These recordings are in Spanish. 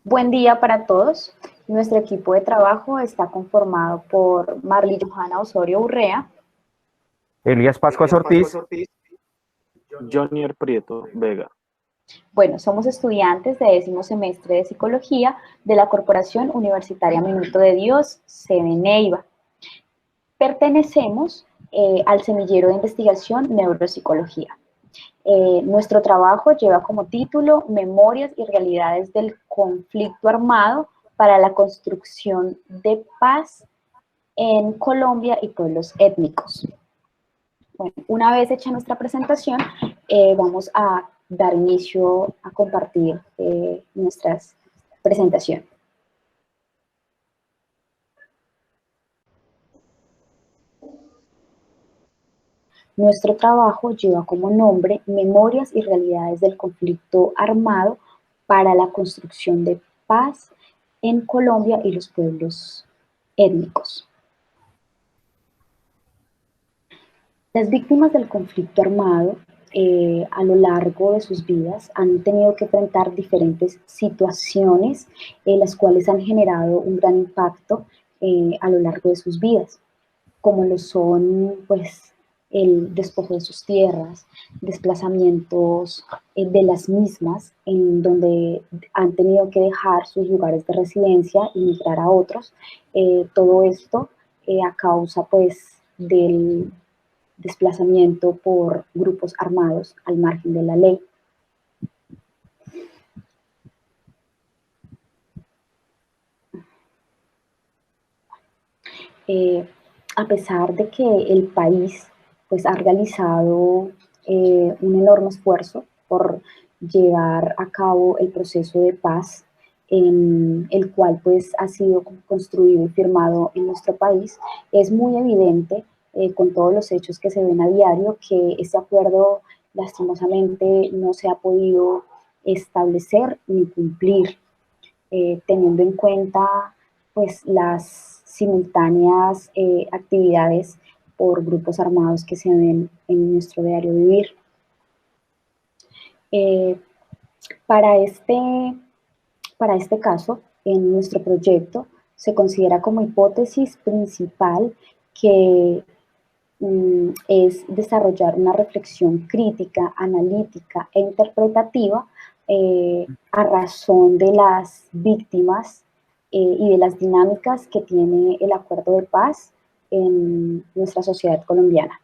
Buen día para todos. Nuestro equipo de trabajo está conformado por Marly Johanna Osorio Urrea, Elías Pascuas Ortiz. Jonier Prieto Vega. Bueno, somos estudiantes de 10º semestre de Psicología de la Corporación Universitaria Minuto de Dios, sede Neiva. Pertenecemos al semillero de investigación Neuropsicología. Nuestro trabajo lleva como título Memorias y realidades del conflicto armado para la construcción de paz en Colombia y pueblos étnicos. Bueno, una vez hecha nuestra presentación, vamos a dar inicio a compartir nuestra presentación. Nuestro trabajo lleva como nombre Memorias y realidades del conflicto armado para la construcción de paz en Colombia y los pueblos étnicos. Las víctimas del conflicto armado a lo largo de sus vidas han tenido que enfrentar diferentes situaciones, las cuales han generado un gran impacto a lo largo de sus vidas, como lo son pues el despojo de sus tierras, desplazamientos de las mismas, en donde han tenido que dejar sus lugares de residencia y migrar a otros. Todo esto a causa pues del desplazamiento por grupos armados al margen de la ley. A pesar de que el país pues, ha realizado un enorme esfuerzo por llevar a cabo el proceso de paz, en el cual pues, ha sido construido y firmado en nuestro país, es muy evidente con todos los hechos que se ven a diario que este acuerdo lastimosamente no se ha podido establecer ni cumplir, teniendo en cuenta pues, las simultáneas actividades por grupos armados que se ven en nuestro diario vivir. Para este caso, en nuestro proyecto, se considera como hipótesis principal que es desarrollar una reflexión crítica, analítica e interpretativa a razón de las víctimas y de las dinámicas que tiene el acuerdo de paz en nuestra sociedad colombiana.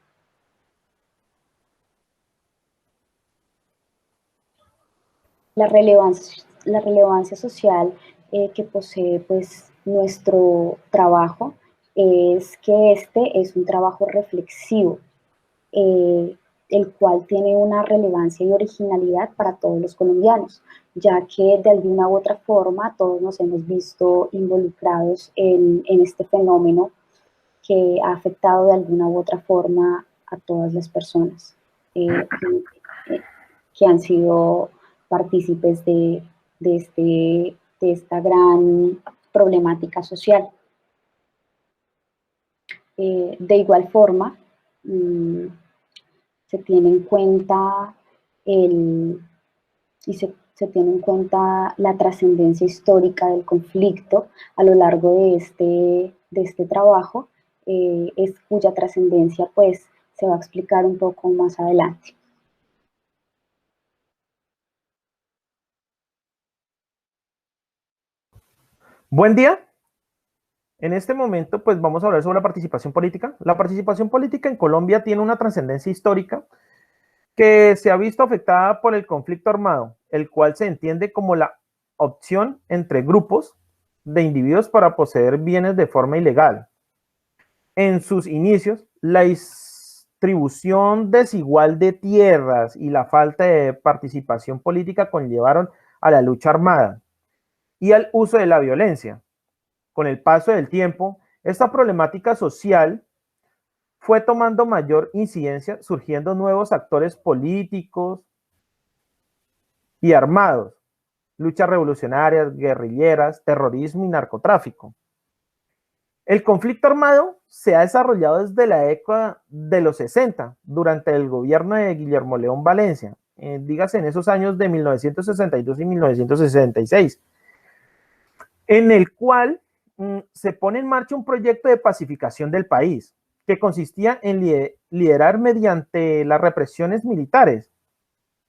La relevancia social que posee pues, nuestro trabajo es que este es un trabajo reflexivo, el cual tiene una relevancia y originalidad para todos los colombianos, ya que de alguna u otra forma todos nos hemos visto involucrados en este fenómeno que ha afectado de alguna u otra forma a todas las personas que han sido partícipes de esta gran problemática social. De igual forma, se tiene en cuenta se tiene en cuenta la trascendencia histórica del conflicto a lo largo de este trabajo, cuya trascendencia pues se va a explicar un poco más adelante. Buen día. En este momento, pues vamos a hablar sobre la participación política. La participación política en Colombia tiene una trascendencia histórica que se ha visto afectada por el conflicto armado, el cual se entiende como la opción entre grupos de individuos para poseer bienes de forma ilegal. En sus inicios, la distribución desigual de tierras y la falta de participación política conllevaron a la lucha armada y al uso de la violencia. Con el paso del tiempo, esta problemática social fue tomando mayor incidencia, surgiendo nuevos actores políticos y armados, luchas revolucionarias, guerrilleras, terrorismo y narcotráfico. El conflicto armado se ha desarrollado desde la década de los 60, durante el gobierno de Guillermo León Valencia, dígase en esos años de 1962 y 1966. en el cual se pone en marcha un proyecto de pacificación del país, que consistía en liderar mediante las represiones militares.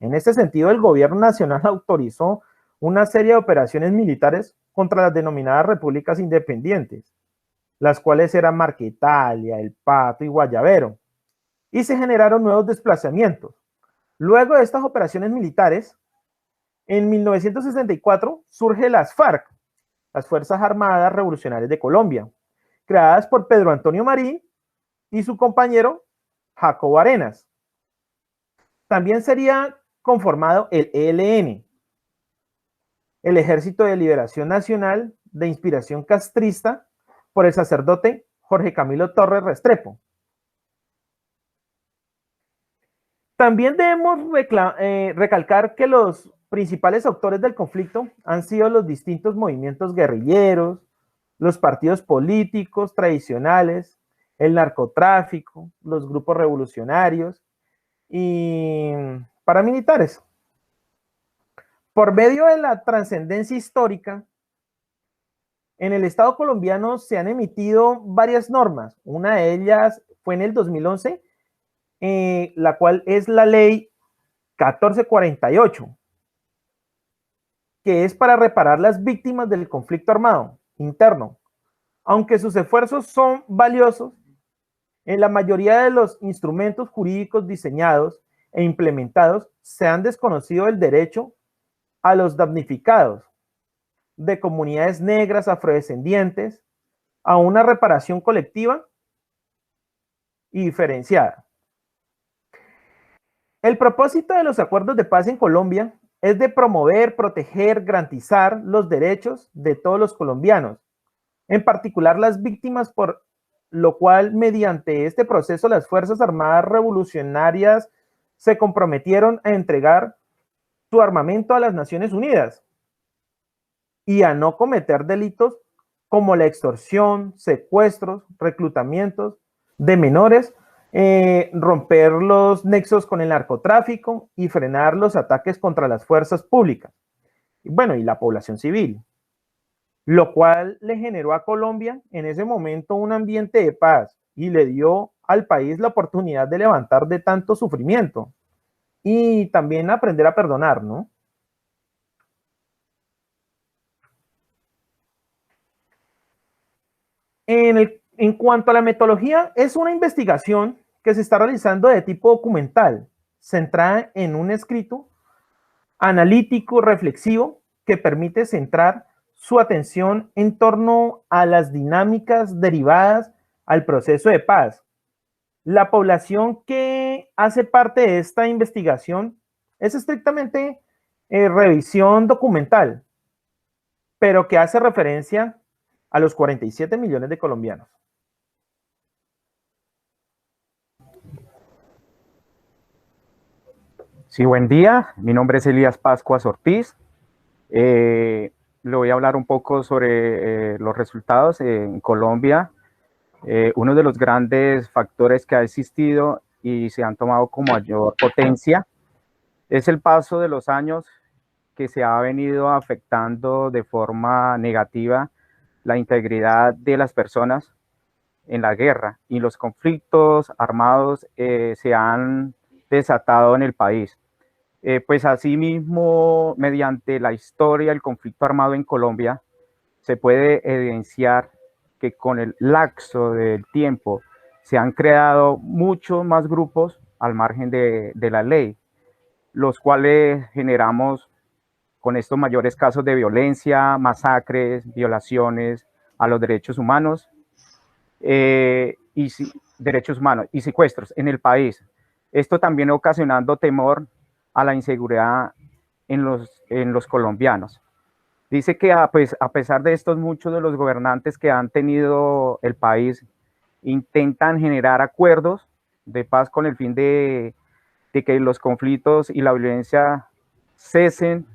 En este sentido, el gobierno nacional autorizó una serie de operaciones militares contra las denominadas repúblicas independientes, las cuales eran Marquetalia, El Pato y Guayavero, y se generaron nuevos desplazamientos. Luego de estas operaciones militares, en 1964 surge las FARC, las Fuerzas Armadas Revolucionarias de Colombia, creadas por Pedro Antonio Marín y su compañero Jacobo Arenas. También sería conformado el ELN, el Ejército de Liberación Nacional de inspiración castrista, por el sacerdote Jorge Camilo Torres Restrepo. También debemos recalcar que los principales autores del conflicto han sido los distintos movimientos guerrilleros, los partidos políticos tradicionales, el narcotráfico, los grupos revolucionarios y paramilitares. Por medio de la trascendencia histórica, en el Estado colombiano se han emitido varias normas. Una de ellas fue en el 2011, la cual es la ley 1448, que es para reparar las víctimas del conflicto armado interno. Aunque sus esfuerzos son valiosos, en la mayoría de los instrumentos jurídicos diseñados e implementados se han desconocido el derecho a los damnificados de comunidades negras, afrodescendientes, a una reparación colectiva y diferenciada. El propósito de los acuerdos de paz en Colombia es de promover, proteger, garantizar los derechos de todos los colombianos, en particular las víctimas, por lo cual mediante este proceso las Fuerzas Armadas Revolucionarias se comprometieron a entregar su armamento a las Naciones Unidas y a no cometer delitos como la extorsión, secuestros, reclutamientos de menores, romper los nexos con el narcotráfico y frenar los ataques contra las fuerzas públicas, y bueno, y la población civil, lo cual le generó a Colombia en ese momento un ambiente de paz y le dio al país la oportunidad de levantar de tanto sufrimiento y también aprender a perdonar, ¿no? En cuanto a la metodología, es una investigación que se está realizando de tipo documental, centrada en un escrito analítico, reflexivo, que permite centrar su atención en torno a las dinámicas derivadas al proceso de paz. La población que hace parte de esta investigación es estrictamente revisión documental, pero que hace referencia a los 47 millones de colombianos. Sí, buen día. Mi nombre es Elías Pascuas Ortiz. Le voy a hablar un poco sobre los resultados en Colombia. Uno de los grandes factores que ha existido y se han tomado como mayor potencia es el paso de los años, que se ha venido afectando de forma negativa la integridad de las personas en la guerra, y los conflictos armados se han desatado en el país. Pues asimismo, mediante la historia del conflicto armado en Colombia, se puede evidenciar que con el lapso del tiempo se han creado muchos más grupos al margen de la ley, los cuales generamos con estos mayores casos de violencia, masacres, violaciones a los derechos humanos, derechos humanos y secuestros en el país. Esto también ocasionando temor a la inseguridad en los colombianos. Dice que a pesar de esto, muchos de los gobernantes que han tenido el país intentan generar acuerdos de paz con el fin de que los conflictos y la violencia cesen.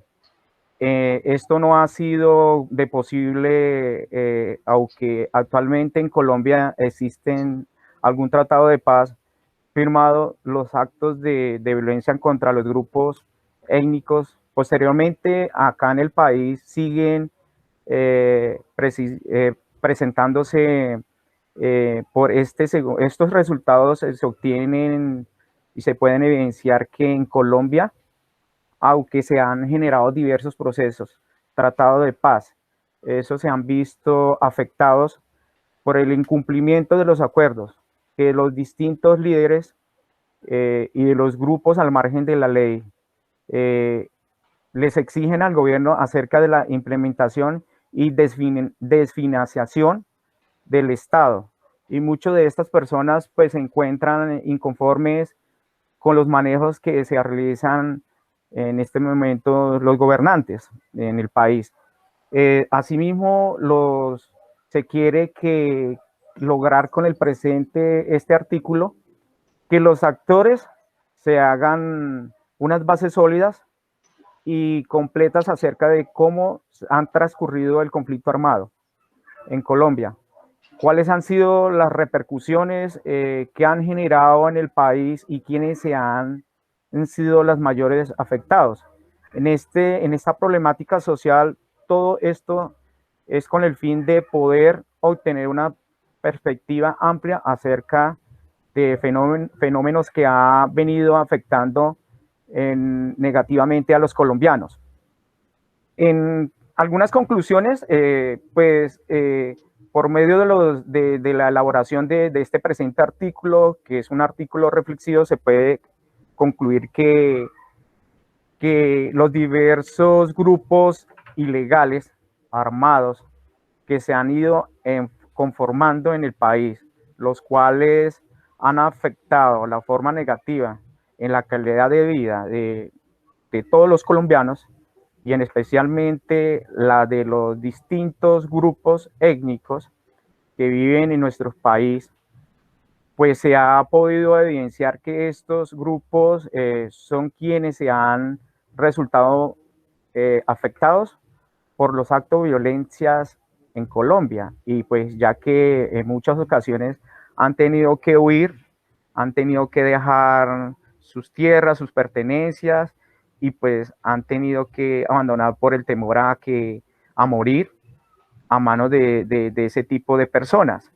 Esto no ha sido de posible, aunque actualmente en Colombia existen algún tratado de paz firmado. Los actos de violencia contra los grupos étnicos posteriormente acá en el país siguen presentándose por estos resultados se obtienen y se pueden evidenciar que en Colombia, aunque se han generado diversos procesos, tratados de paz, esos se han visto afectados por el incumplimiento de los acuerdos que los distintos líderes y de los grupos al margen de la ley les exigen al gobierno acerca de la implementación y desfinanciación del Estado. Y muchas de estas personas pues se encuentran inconformes con los manejos que se realizan en este momento los gobernantes en el país. Asimismo, se quiere lograr con el presente este artículo que los actores se hagan unas bases sólidas y completas acerca de cómo han transcurrido el conflicto armado en Colombia, cuáles han sido las repercusiones que han generado en el país y quiénes han sido los mayores afectados. En esta problemática social, todo esto es con el fin de poder obtener una perspectiva amplia acerca de fenómenos que ha venido afectando negativamente a los colombianos. En algunas conclusiones, por medio de la elaboración de este presente artículo, que es un artículo reflexivo, se puede concluir que los diversos grupos ilegales armados que se han ido conformando en el país, los cuales han afectado la forma negativa en la calidad de vida de todos los colombianos, y en especialmente la de los distintos grupos étnicos que viven en nuestro país, pues se ha podido evidenciar que estos grupos son quienes se han resultado afectados por los actos de violencias en Colombia, y pues ya que en muchas ocasiones han tenido que huir, han tenido que dejar sus tierras, sus pertenencias, y pues han tenido que abandonar por el temor a morir a manos de ese tipo de personas.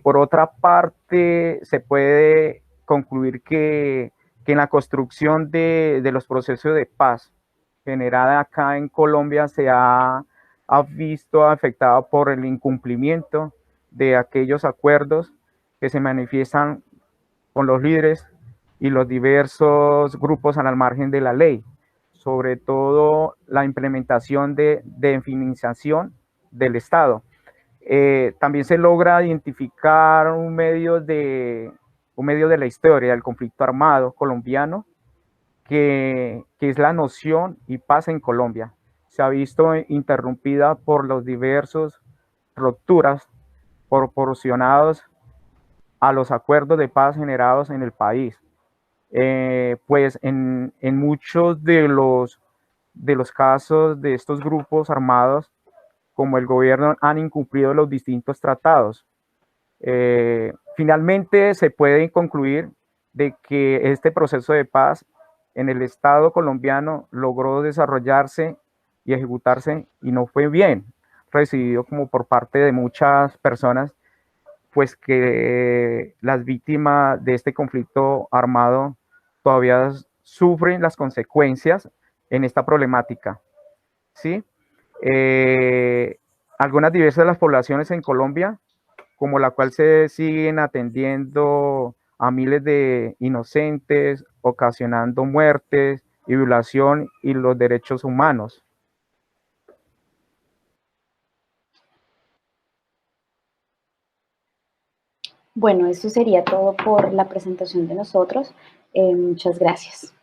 Por otra parte, se puede concluir que en la construcción de los procesos de paz generada acá en Colombia se ha visto afectada por el incumplimiento de aquellos acuerdos que se manifiestan con los líderes y los diversos grupos al margen de la ley, sobre todo la implementación de feminización del Estado. También se logra identificar un medio de la historia del conflicto armado colombiano, que es la noción y paz en Colombia. Se ha visto interrumpida por los diversos rupturas proporcionados a los acuerdos de paz generados en el país. Pues en muchos de los casos de estos grupos armados, como el gobierno, han incumplido los distintos tratados. Finalmente se puede concluir de que este proceso de paz en el Estado colombiano logró desarrollarse y ejecutarse, y no fue bien recibido como por parte de muchas personas, pues que las víctimas de este conflicto armado todavía sufren las consecuencias en esta problemática, ¿sí? Algunas diversas de las poblaciones en Colombia, como la cual se siguen atendiendo a miles de inocentes, ocasionando muertes y violación y los derechos humanos. Bueno, eso sería todo por la presentación de nosotros. Muchas gracias.